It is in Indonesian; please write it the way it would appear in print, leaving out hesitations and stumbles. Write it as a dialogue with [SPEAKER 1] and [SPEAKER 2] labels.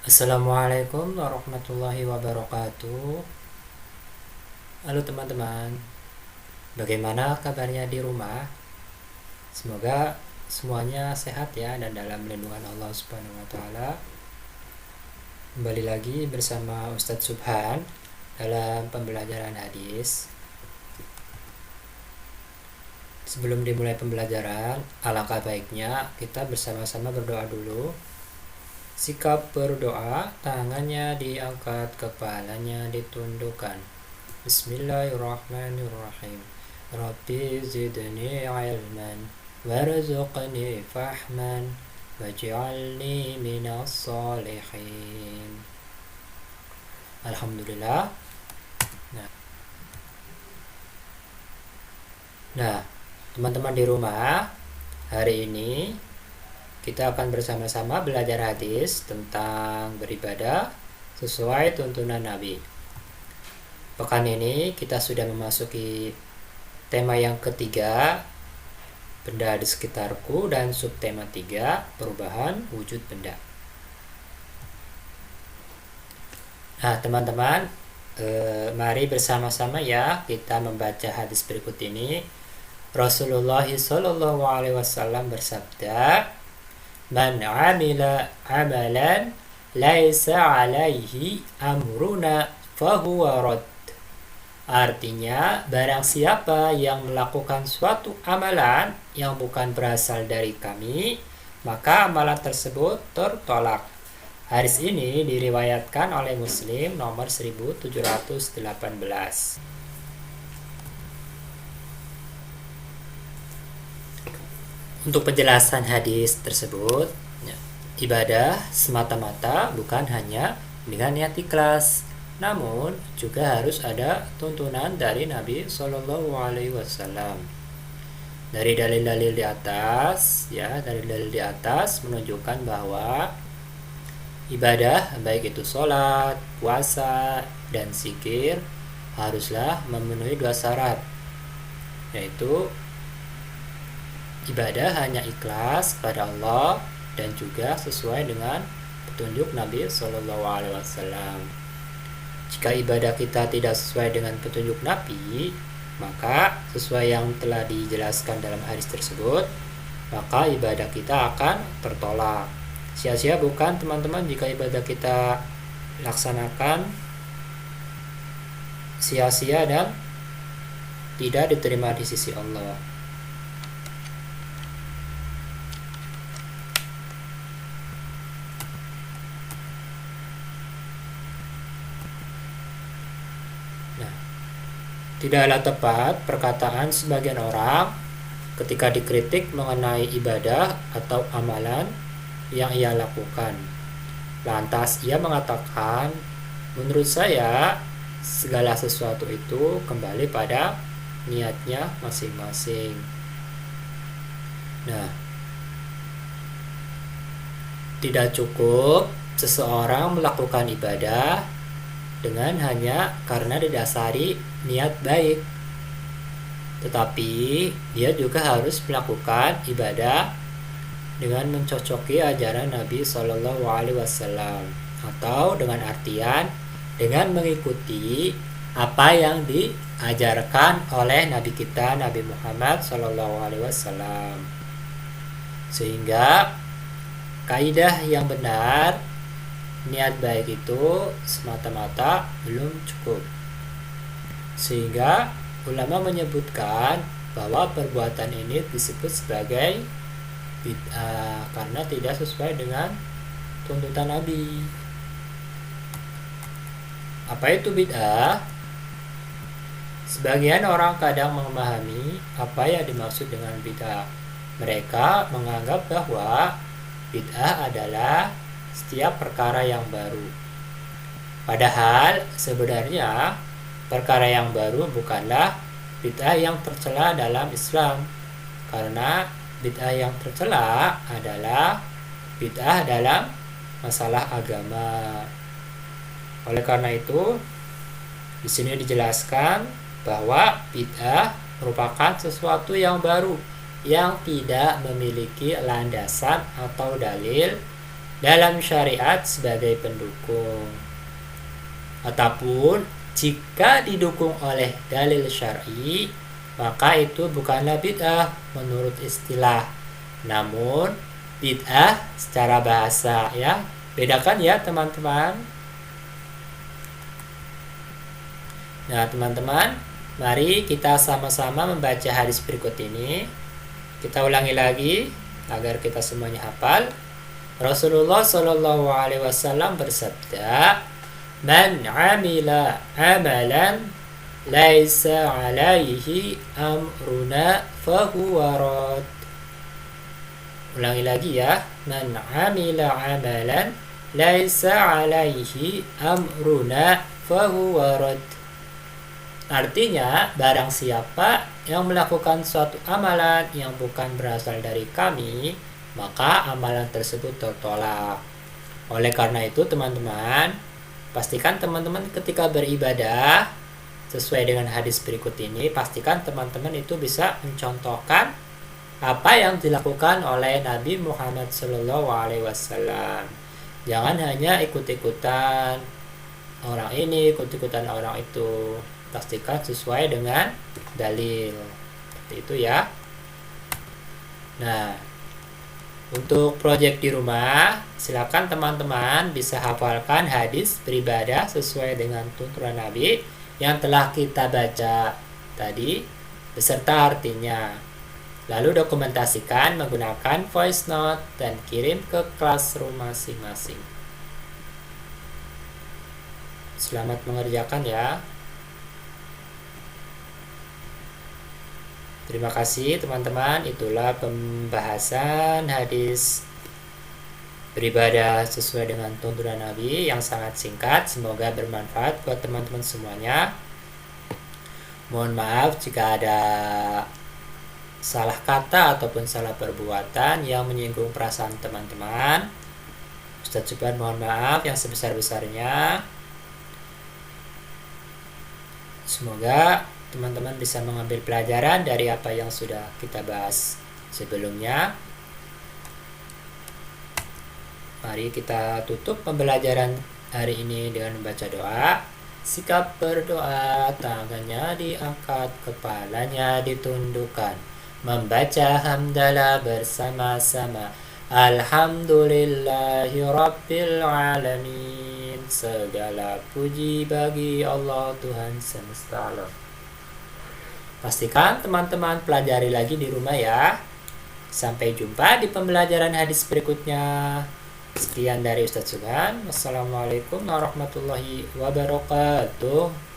[SPEAKER 1] Assalamualaikum warahmatullahi wabarakatuh. Halo teman-teman, bagaimana kabarnya di rumah? Semoga semuanya sehat ya dan dalam lindungan Allah Subhanahu wa taala. Kembali lagi bersama Ustadz Subhan dalam pembelajaran hadis. Sebelum dimulai pembelajaran, alangkah baiknya kita bersama-sama berdoa dulu. Sikap berdoa, tangannya diangkat, kepalanya ditundukkan. Bismillahirrahmanirrahim. Rabbi zidni ilman warzuqni fahman waj'alni minas salihin. Alhamdulillah. Nah, teman-teman di rumah, hari ini kita akan bersama-sama belajar hadis tentang beribadah sesuai tuntunan Nabi. Pekan ini kita sudah memasuki tema yang ketiga, benda di sekitarku, dan subtema 3, perubahan wujud benda. Nah teman-teman, mari bersama-sama ya kita membaca hadis berikut ini. Rasulullah SAW bersabda, Man amila amalan laisa alaihi amruna fahuwa rad. Artinya, barang siapa yang melakukan suatu amalan yang bukan berasal dari kami, maka amalan tersebut tertolak. Hadis ini diriwayatkan oleh Muslim nomor 1718. Untuk penjelasan hadis tersebut, ibadah semata-mata bukan hanya dengan niat ikhlas, namun juga harus ada tuntunan dari Nabi Shallallahu Alaihi Wasallam. Dari dalil-dalil di atas, menunjukkan bahwa ibadah baik itu sholat, puasa, dan zikir haruslah memenuhi 2 syarat, yaitu ibadah hanya ikhlas pada Allah dan juga sesuai dengan petunjuk Nabi Shallallahu Alaihi Wasallam. Jika ibadah kita tidak sesuai dengan petunjuk Nabi, maka sesuai yang telah dijelaskan dalam hadis tersebut, maka ibadah kita akan tertolak. Sia-sia bukan teman-teman jika ibadah kita laksanakan sia-sia dan tidak diterima di sisi Allah. Tidaklah tepat perkataan sebagian orang ketika dikritik mengenai ibadah atau amalan yang ia lakukan. Lantas ia mengatakan, menurut saya segala sesuatu itu kembali pada niatnya masing-masing. Nah, tidak cukup seseorang melakukan ibadah dengan hanya karena didasari niat baik, tetapi dia juga harus melakukan ibadah dengan mencocoki ajaran Nabi Shallallahu Alaihi Wasallam, atau dengan artian dengan mengikuti apa yang diajarkan oleh Nabi kita Nabi Muhammad Shallallahu Alaihi Wasallam. Sehingga kaidah yang benar, niat baik itu semata-mata belum cukup. Sehingga ulama menyebutkan bahwa perbuatan ini disebut sebagai bid'ah karena tidak sesuai dengan tuntutan Nabi. Apa itu bid'ah? Sebagian orang kadang memahami apa yang dimaksud dengan bid'ah. Mereka menganggap bahwa bid'ah adalah setiap perkara yang baru. Padahal sebenarnya perkara yang baru bukanlah bid'ah yang tercela dalam Islam, karena bid'ah yang tercela adalah bid'ah dalam masalah agama. Oleh karena itu, di sini dijelaskan bahwa bid'ah merupakan sesuatu yang baru yang tidak memiliki landasan atau dalil dalam syariat sebagai pendukung. Ataupun jika didukung oleh dalil syar'i, maka itu bukanlah bid'ah menurut istilah, namun bid'ah secara bahasa ya. Bedakan ya teman-teman. Nah, teman-teman, mari kita sama-sama membaca hadis berikut ini. Kita ulangi lagi agar kita semuanya hafal. Rasulullah Shallallahu alaihi wasallam bersabda, "Man 'amila 'amalan laisa 'alaihi amruna fahuwa rad." Ulangi lagi ya. Man 'amila 'amalan laisa 'alaihi amruna fahuwa rad. Artinya, barang siapa yang melakukan suatu amalan yang bukan berasal dari kami, maka amalan tersebut tertolak. Oleh karena itu, teman-teman, pastikan teman-teman ketika beribadah sesuai dengan hadis berikut ini, pastikan teman-teman itu bisa mencontohkan apa yang dilakukan oleh Nabi Muhammad SAW. Jangan hanya ikut-ikutan orang ini, ikut-ikutan orang itu. Pastikan sesuai dengan dalil. Seperti itu ya. Nah, untuk proyek di rumah, silakan teman-teman bisa hafalkan hadis beribadah sesuai dengan tuntunan Nabi yang telah kita baca tadi beserta artinya. Lalu dokumentasikan menggunakan voice note dan kirim ke classroom masing-masing. Selamat mengerjakan ya. Terima kasih teman-teman, itulah pembahasan hadis beribadah sesuai dengan tuntunan Nabi yang sangat singkat. Semoga bermanfaat buat teman-teman semuanya. Mohon maaf jika ada salah kata ataupun salah perbuatan yang menyinggung perasaan teman-teman. Ustadz Juban mohon maaf yang sebesar-besarnya. Semoga teman-teman bisa mengambil pelajaran dari apa yang sudah kita bahas sebelumnya. Mari kita tutup pembelajaran hari ini dengan membaca doa. Sikap berdoa, tangannya diangkat, kepalanya ditundukkan. Membaca hamdalah bersama-sama. Alhamdulillahi Rabbil Alamin. Segala puji bagi Allah Tuhan semesta alam. Pastikan teman-teman pelajari lagi di rumah ya. Sampai jumpa di pembelajaran hadis berikutnya. Sekian dari Ustadz Subhan. Wassalamualaikum warahmatullahi wabarakatuh.